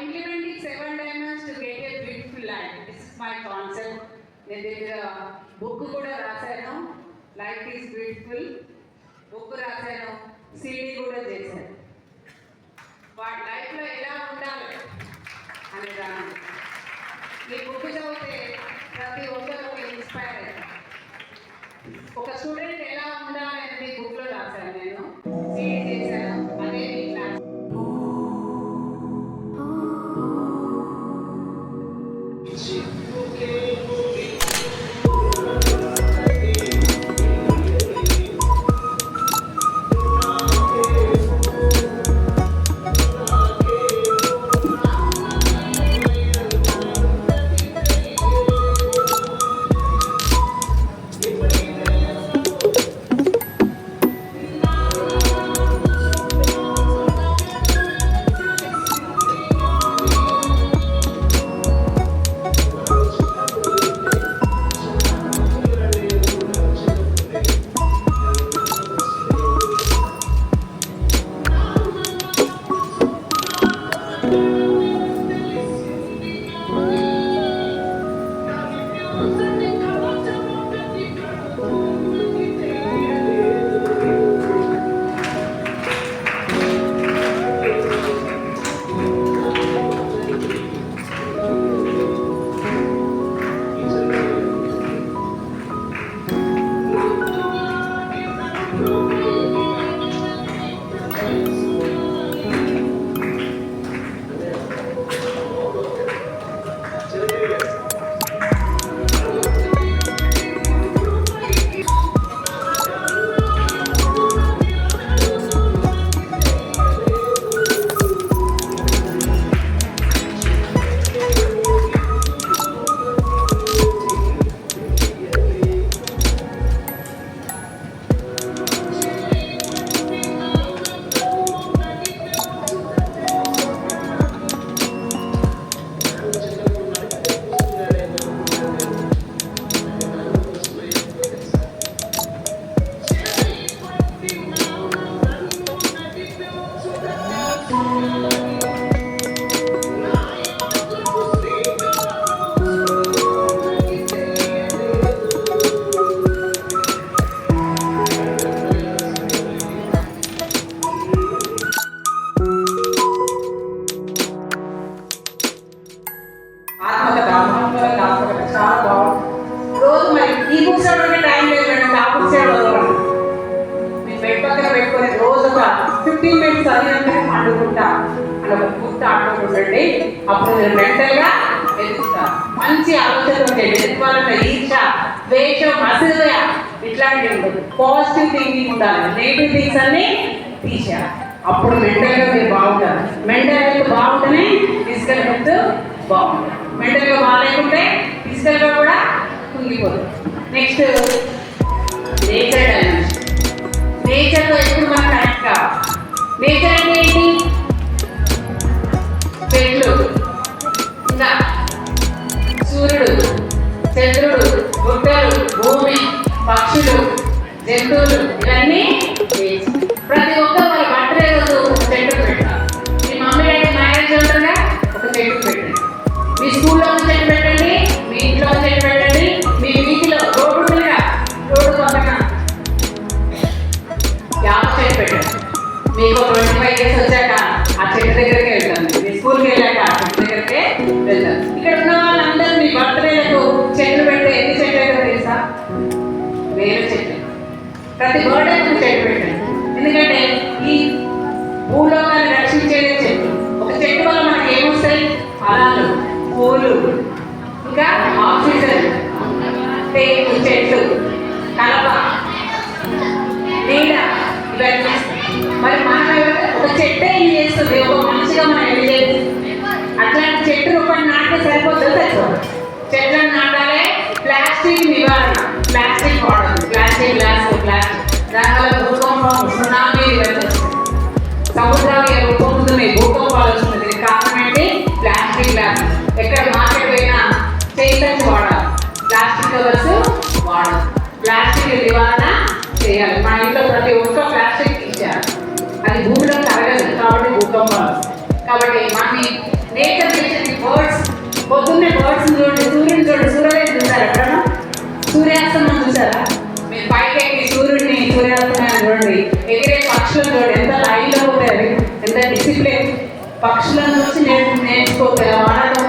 implementing 7 diamonds to get a beautiful life. This is my concept. నేను దగ్గర book కూడా రాశాను, లైఫ్ ఈజ్ బ్యూటిఫుల్ బుక్ రాశాను, CD కూడా చేశాను. వాటి లైఫ్లో ఎలా ఉండాలి అని రాను. ఈ బుక్ చదివితే ప్రతి ఒక్కరు ఇన్స్పైర్ అయ్యారు. ఒక స్టూడెంట్ ఎలా ఉండాలి అనేది బుక్లో రాశాను, నేను సిడి చేశాను. అదే మీ క్లాస్. చాలా బాగుంది. రోజు మరి ఈ బుక్స్ చదవడానికి టైం లేదు మేడం, ఆ బుక్స్ చదవాలి. నేను బెడ్ పక్కన పెట్టుకొని రోజు ఒక 15 minutes చదివినంటే పండుకుంటా అని ఒక బుక్ ఆడుకుంటుండండి. అప్పుడు మీరు మెంటల్గా ఎదుగుతారు. మంచి ఆలోచన ఉంటాయి. ఎదుగువాలంటే ఈర్ష, ద్వేషం, అసూయ ఇట్లాంటివి ఉండదు. పాజిటివ్ థింకింగ్ ఉండాలి. నెగిటివ్ థింగ్స్ అన్నీ తీసేయాలి. అప్పుడు మెంటల్గా మీరు బాగుంటారు. మెంటల్ హెల్త్ బాగుంటేనే ఫిజికల్ హెల్త్ బాగుంటుంది. మెంటల్గా బాగాలేకుంటే ఫిజికల్గా కూడా కుంగిపోతుంది. Next nature dimension. నేచర్తో ఎప్పుడు మనం కనెక్ట్ కావాలి. నేచర్ అంటే ఏంటి? చెట్లు, ఇంకా సూర్యుడు, చంద్రుడు, గుట్టలు, భూమి, పక్షులు, జంతువులు ఇవన్నీ ప్రతి ఒక్కరు వాళ్ళ బర్త్డే రోజు ఒక చెట్టు పెట్టాలి. మీ మమ్మీ డాడీ మ్యారేజ్ ఉంటుందా ఒక చెట్టు పెట్టండి. మీ స్కూల్లో ఒక చెట్టు పెట్టండి, మీ ఇంట్లో ఒక చెట్టు పెట్టండి, మీ వీధిలో రోడ్డు మీద రోడ్డు పక్కన యాభై చెట్టు పెట్టండి. మీకు 25 years వచ్చాక ఆ చెట్టు దగ్గరికే వెళ్తాను. మీ స్కూల్కి వెళ్ళాక ఆ చెట్టు దగ్గరికే వెళ్తాను. ఇక్కడ ఉన్న వాళ్ళందరూ మీ బర్త్డేలకు చెట్లు పెడితే ఎన్ని చెట్లు అయితే తెలుసా? 1000 చెట్లు. ప్రతి బర్త్డే ఒక చెట్టు పెట్టండి. ఎందుకంటే ఈ భూలోకాన్ని రక్షించేదే చెట్టు. ఒక చెట్టు వల్ల మనకి ఏమొస్తాయి? ఫలాలు, పూలు, ఇంకా ఆక్సిజన్, తేలు, చెట్లు, కలప, నీడ ఇవన్నీ. మరి మనం ఒక చెట్టే ఏం చేస్తుంది? ఒక మనిషిగా మనం ఏం చేస్తుంది? అట్లాంటి చెట్టు రూపాయలు నాటితే సరిపోతుంది. సరిపోదు. చెట్లను నాటాలి. ప్లాస్టిక్ నివారణ, ప్లాస్టిక్ వాడదు. ప్లాస్టిక్ గ్లాస్, ప్లాస్టిక్ దానివల్ల భూకంపం, సునామీ ఇవన్నీ సముద్రాలు రూపొందుతున్నాయి. భూకంపాలు వస్తుంది. దీనికి కారణం ఏంటి? Plastic glass. ఎక్కడ మార్కెట్ పోయినా చేయించి వాడాలి. Plastic covers వాడదు. ప్లాస్టిక్ నివారణ చేయాలి. మన ఇంట్లో ప్రతి ఒక్క ప్లాస్టిక్ తీసేయాలి. అది భూమిలో తరగదు కాబట్టి భూకంపాలు. కాబట్టి మన నేచర్ నేచర్ బర్డ్స్ పొద్దున్నే బర్డ్స్ చూడండి, సూర్యుని చూడండి, సూర్యోదయం చూసారా ఎప్పుడన్నా? సూర్యాస్తమం చూసారా? మీరు పైకి ఎక్కి సూర్యుడిని సూర్యాస్తమాన్ని చూడండి. ఎగిరే పక్షులను చూడండి, ఎంత లైన్లో ఉంటాయి, ఎంత డిసిప్లిన్. పక్షులను చూసి నేర్చుకోవచ్చు, వాడకం